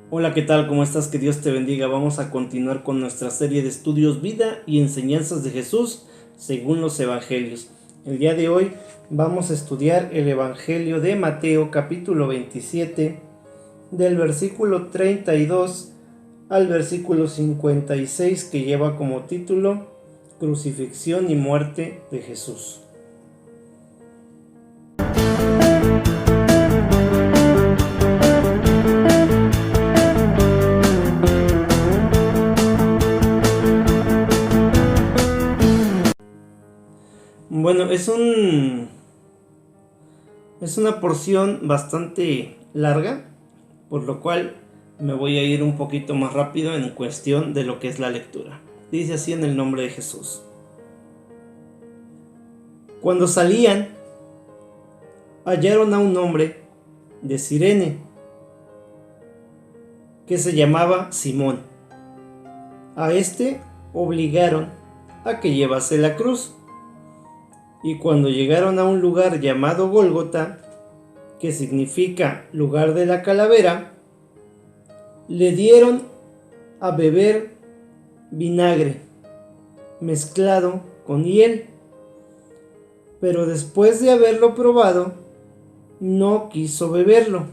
Hola, ¿qué tal? ¿Cómo estás? Que Dios te bendiga. Vamos a continuar con nuestra serie de estudios Vida y Enseñanzas de Jesús según los Evangelios. El día de hoy vamos a estudiar el Evangelio de Mateo capítulo 27 del versículo 32 al versículo 56, que lleva como título Crucifixión y muerte de Jesús. Bueno, es una porción bastante larga, por lo cual me voy a ir un poquito más rápido en cuestión de lo que es la lectura. Dice así en el nombre de Jesús. Cuando salían, hallaron a un hombre de Cirene que se llamaba Simón. A este obligaron a que llevase la cruz. Y cuando llegaron a un lugar llamado Gólgota, que significa lugar de la calavera, le dieron a beber vinagre mezclado con hiel. Pero después de haberlo probado, no quiso beberlo.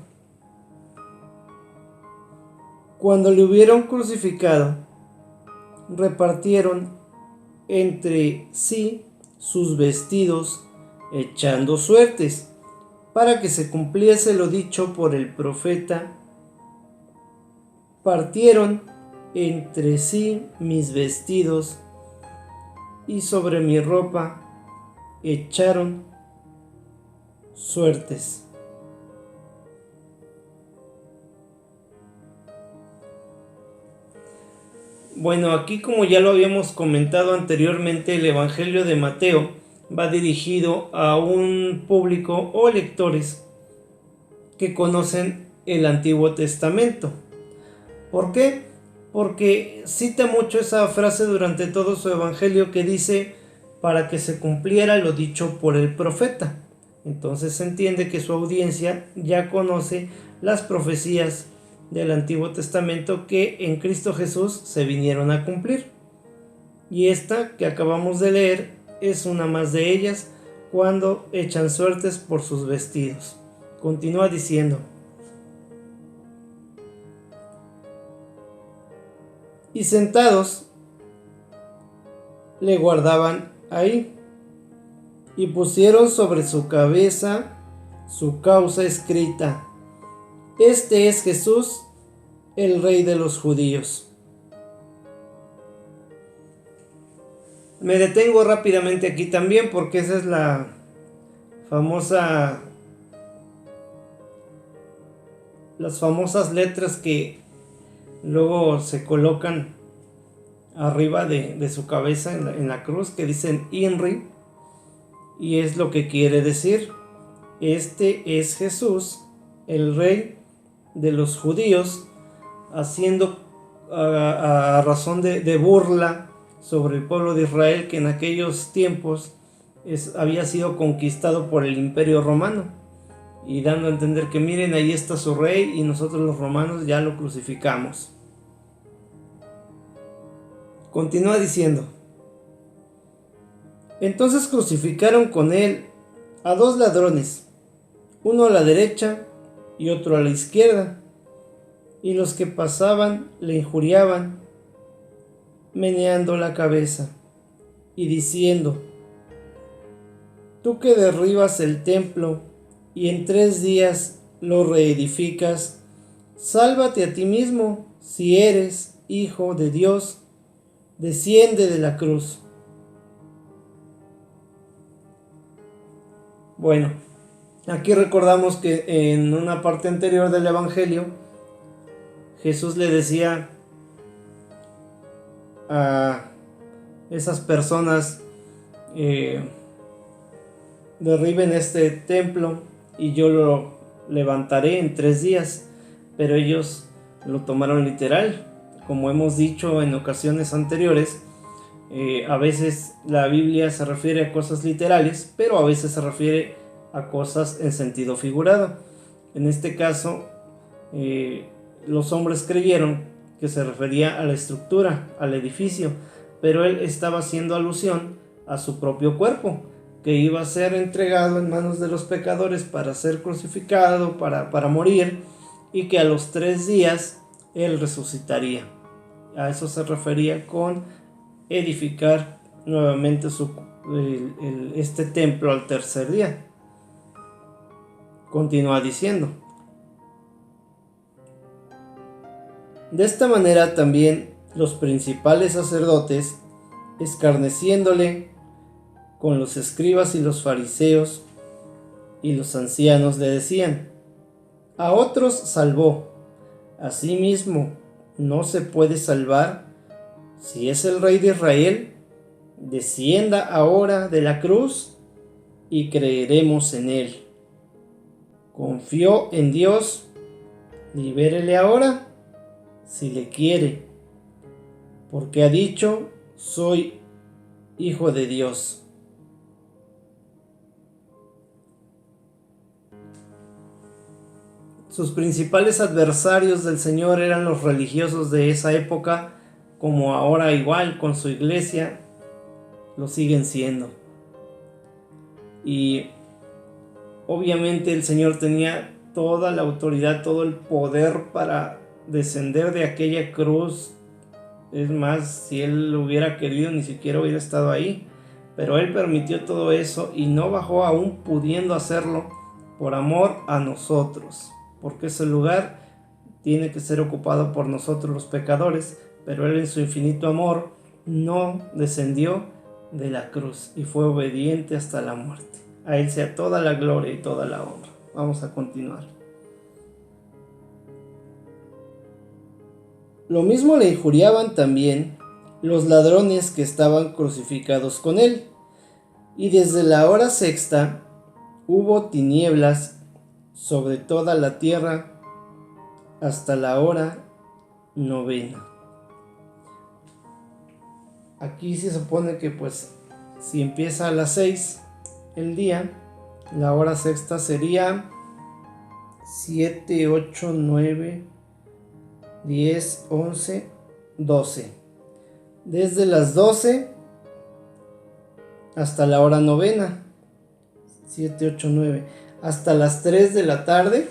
Cuando le hubieron crucificado, repartieron entre sí sus vestidos, echando suertes, para que se cumpliese lo dicho por el profeta: partieron entre sí mis vestidos, y sobre mi ropa echaron suertes. Bueno, aquí, como ya lo habíamos comentado anteriormente, el Evangelio de Mateo va dirigido a un público o lectores que conocen el Antiguo Testamento. ¿Por qué? Porque cita mucho esa frase durante todo su Evangelio que dice: para que se cumpliera lo dicho por el profeta. Entonces se entiende que su audiencia ya conoce las profecías del Antiguo Testamento que en Cristo Jesús se vinieron a cumplir. Y esta que acabamos de leer es una más de ellas, cuando echan suertes por sus vestidos. Continúa diciendo: y sentados le guardaban ahí, y pusieron sobre su cabeza su causa escrita: este es Jesús, el Rey de los judíos. Me detengo rápidamente aquí también, porque esa es la las famosas letras que luego se colocan arriba de su cabeza en la cruz, que dicen INRI, y es lo que quiere decir: este es Jesús, el Rey de los judíos, haciendo a razón de burla sobre el pueblo de Israel, que en aquellos tiempos había sido conquistado por el Imperio Romano, y dando a entender que miren, ahí está su rey, y nosotros los romanos ya lo crucificamos. Continúa diciendo: entonces crucificaron con él a dos ladrones, uno a la derecha y otro a la izquierda, y los que pasaban le injuriaban, meneando la cabeza y diciendo: tú que derribas el templo y en 3 días lo reedificas, sálvate a ti mismo. Si eres hijo de Dios, desciende de la cruz. Bueno, aquí recordamos que en una parte anterior del Evangelio, Jesús le decía a esas personas: derriben este templo y yo lo levantaré en 3 días. Pero ellos lo tomaron literal. Como hemos dicho en ocasiones anteriores, a veces la Biblia se refiere a cosas literales, pero a veces se refiere a cosas en sentido figurado. En este caso, los hombres creyeron que se refería a la estructura, al edificio, pero él estaba haciendo alusión a su propio cuerpo, que iba a ser entregado en manos de los pecadores para ser crucificado, para morir, y que a los 3 días él resucitaría. A eso se refería con edificar nuevamente este templo al tercer día. Continúa diciendo: de esta manera también los principales sacerdotes, escarneciéndole con los escribas y los fariseos y los ancianos, le decían: a otros salvó, a sí mismo no se puede salvar. Si es el Rey de Israel, descienda ahora de la cruz y creeremos en él. Confió en Dios, libérele ahora si le quiere, porque ha dicho: soy hijo de Dios. Sus principales adversarios del Señor eran los religiosos de esa época, como ahora igual con su iglesia lo siguen siendo. Y obviamente el Señor tenía toda la autoridad, todo el poder para descender de aquella cruz. Es más, si él hubiera querido, ni siquiera hubiera estado ahí, pero él permitió todo eso y no bajó aún pudiendo hacerlo por amor a nosotros, porque ese lugar tiene que ser ocupado por nosotros los pecadores, pero él en su infinito amor no descendió de la cruz y fue obediente hasta la muerte. A él sea toda la gloria y toda la honra. Vamos a continuar. Lo mismo le injuriaban también los ladrones que estaban crucificados con él. Y desde la hora sexta hubo tinieblas sobre toda la tierra hasta la hora novena. Aquí se supone que pues si empieza a las 6 el día, la hora sexta sería 7, 8, 9, 10, 11, 12. Desde las 12 hasta la hora novena, 7, 8, 9, hasta las 3 de la tarde,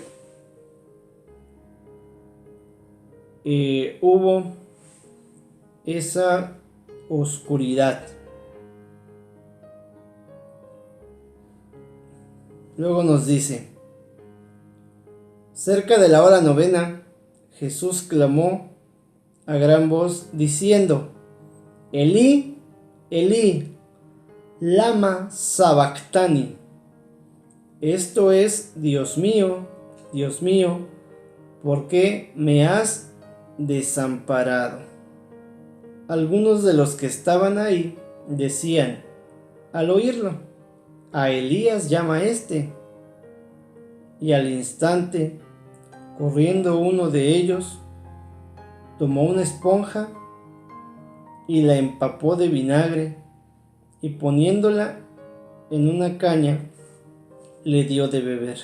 hubo esa oscuridad. Luego nos dice: cerca de la hora novena, Jesús clamó a gran voz diciendo: Elí, Elí, lama sabactani. Esto es: Dios mío, ¿por qué me has desamparado? Algunos de los que estaban ahí decían al oírlo: a Elías llama este. Y al instante, corriendo uno de ellos, tomó una esponja y la empapó de vinagre, y poniéndola en una caña, le dio de beber.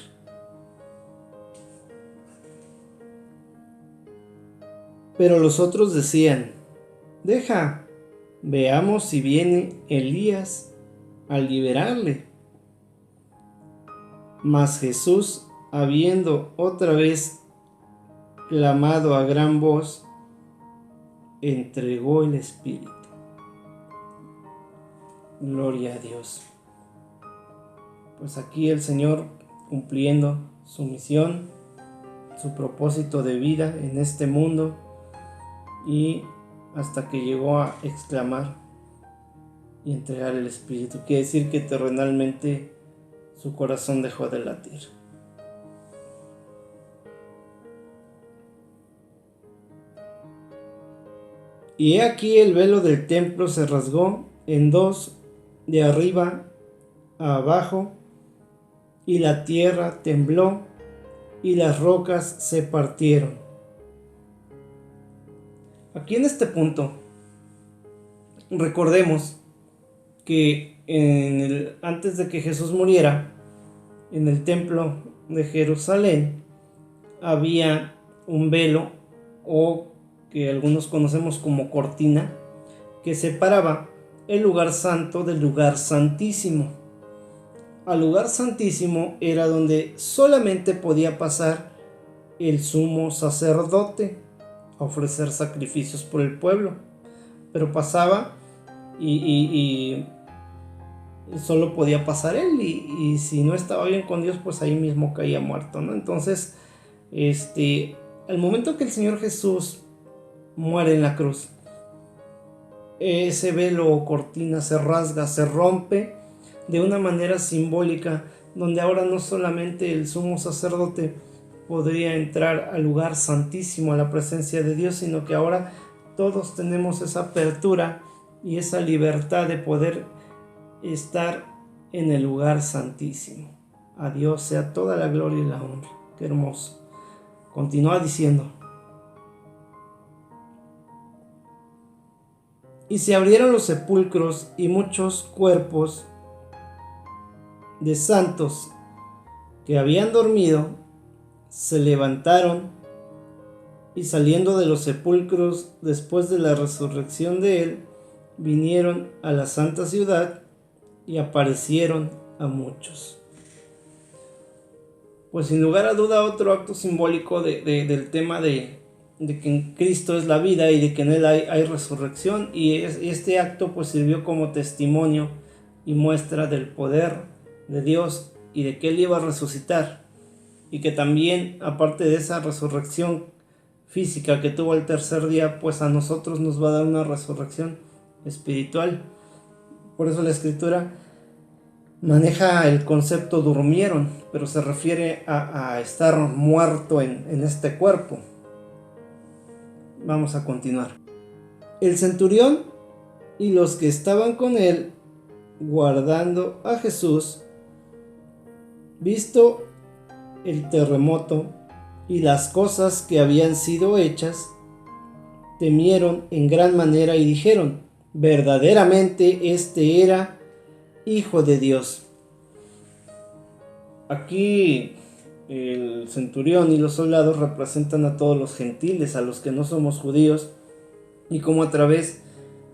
Pero los otros decían: deja, veamos si viene Elías a liberarle. Mas Jesús, habiendo otra vez clamado a gran voz, entregó el Espíritu. Gloria a Dios. Pues aquí el Señor cumpliendo su misión, su propósito de vida en este mundo, y hasta que llegó a exclamar y entregar el Espíritu. Quiere decir que terrenalmente su corazón dejó de latir. Y he aquí el velo del templo se rasgó en dos, de arriba a abajo, y la tierra tembló y las rocas se partieron. Aquí en este punto recordemos que antes de que Jesús muriera, en el templo de Jerusalén había un velo o que algunos conocemos como cortina, que separaba el lugar santo del lugar santísimo. Al lugar santísimo era donde solamente podía pasar el sumo sacerdote a ofrecer sacrificios por el pueblo, pero pasaba y solo podía pasar él, y si no estaba bien con Dios, pues ahí mismo caía muerto, ¿no? Entonces, al momento que el Señor Jesús muere en la cruz, ese velo o cortina se rasga, se rompe de una manera simbólica, donde ahora no solamente el sumo sacerdote podría entrar al lugar santísimo, a la presencia de Dios, sino que ahora todos tenemos esa apertura y esa libertad de poder estar en el lugar santísimo. A Dios sea toda la gloria y la honra. Qué hermoso. Continúa diciendo: y se abrieron los sepulcros, y muchos cuerpos de santos que habían dormido se levantaron, y saliendo de los sepulcros después de la resurrección de él, vinieron a la santa ciudad y aparecieron a muchos. Pues sin lugar a duda, otro acto simbólico del tema de que en Cristo es la vida y de que en él hay resurrección, y este acto pues sirvió como testimonio y muestra del poder de Dios y de que él iba a resucitar, y que también, aparte de esa resurrección física que tuvo el tercer día, pues a nosotros nos va a dar una resurrección espiritual. Por eso la Escritura maneja el concepto durmieron, pero se refiere a estar muerto en este cuerpo. Vamos a continuar. El centurión y los que estaban con él guardando a Jesús, visto el terremoto y las cosas que habían sido hechas, temieron en gran manera y dijeron: verdaderamente este era Hijo de Dios. Aquí el centurión y los soldados representan a todos los gentiles, a los que no somos judíos, y como a través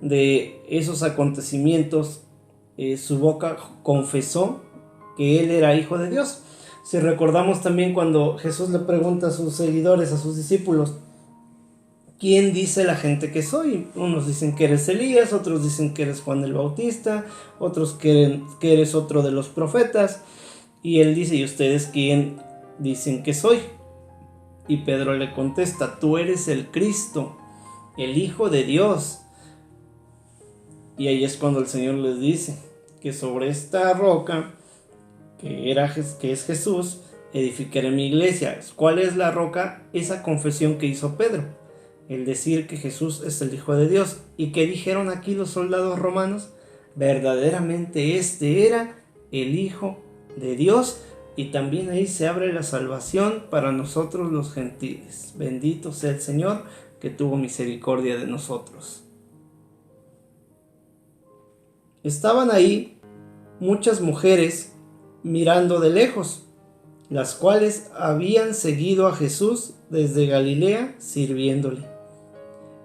de esos acontecimientos su boca confesó que él era Hijo de Dios. Si recordamos también cuando Jesús le pregunta a sus seguidores, a sus discípulos: ¿quién dice la gente que soy? Unos dicen que eres Elías, otros dicen que eres Juan el Bautista, otros que eres otro de los profetas. Y él dice: ¿y ustedes quién dicen que soy? Y Pedro le contesta: tú eres el Cristo, el Hijo de Dios. Y ahí es cuando el Señor les dice que sobre esta roca, que es Jesús, edificaré mi iglesia. ¿Cuál es la roca? Esa confesión que hizo Pedro, el decir que Jesús es el Hijo de Dios. ¿Y qué dijeron aquí los soldados romanos? Verdaderamente este era el Hijo de Dios. Y también ahí se abre la salvación para nosotros los gentiles. Bendito sea el Señor, que tuvo misericordia de nosotros. Estaban ahí muchas mujeres mirando de lejos, las cuales habían seguido a Jesús desde Galilea sirviéndole,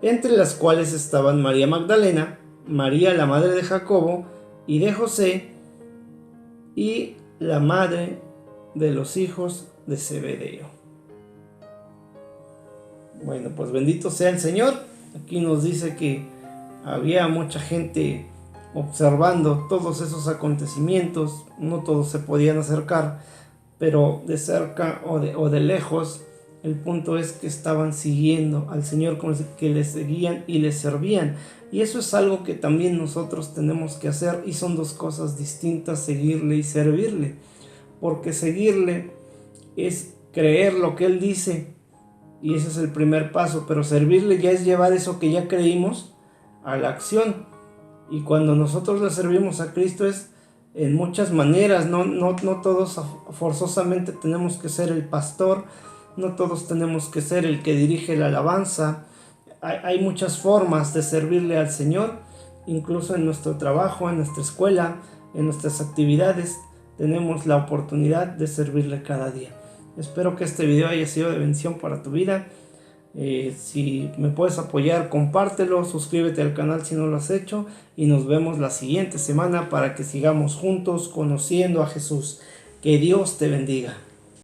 entre las cuales estaban María Magdalena, María la madre de Jacobo y de José, y la madre de los hijos de Zebedeo. Bueno, pues bendito sea el Señor. Aquí nos dice que había mucha gente observando todos esos acontecimientos. No todos se podían acercar, pero de cerca o de lejos, el punto es que estaban siguiendo al Señor, como que le seguían y le servían. Y eso es algo que también nosotros tenemos que hacer, y son dos cosas distintas: seguirle y servirle. Porque seguirle es creer lo que Él dice, y ese es el primer paso, pero servirle ya es llevar eso que ya creímos a la acción. Y cuando nosotros le servimos a Cristo es en muchas maneras. No todos forzosamente tenemos que ser el pastor, no todos tenemos que ser el que dirige la alabanza. Hay muchas formas de servirle al Señor, incluso en nuestro trabajo, en nuestra escuela, en nuestras actividades. Tenemos la oportunidad de servirle cada día. Espero que este video haya sido de bendición para tu vida. Si me puedes apoyar, compártelo, suscríbete al canal si no lo has hecho y nos vemos la siguiente semana para que sigamos juntos conociendo a Jesús. Que Dios te bendiga.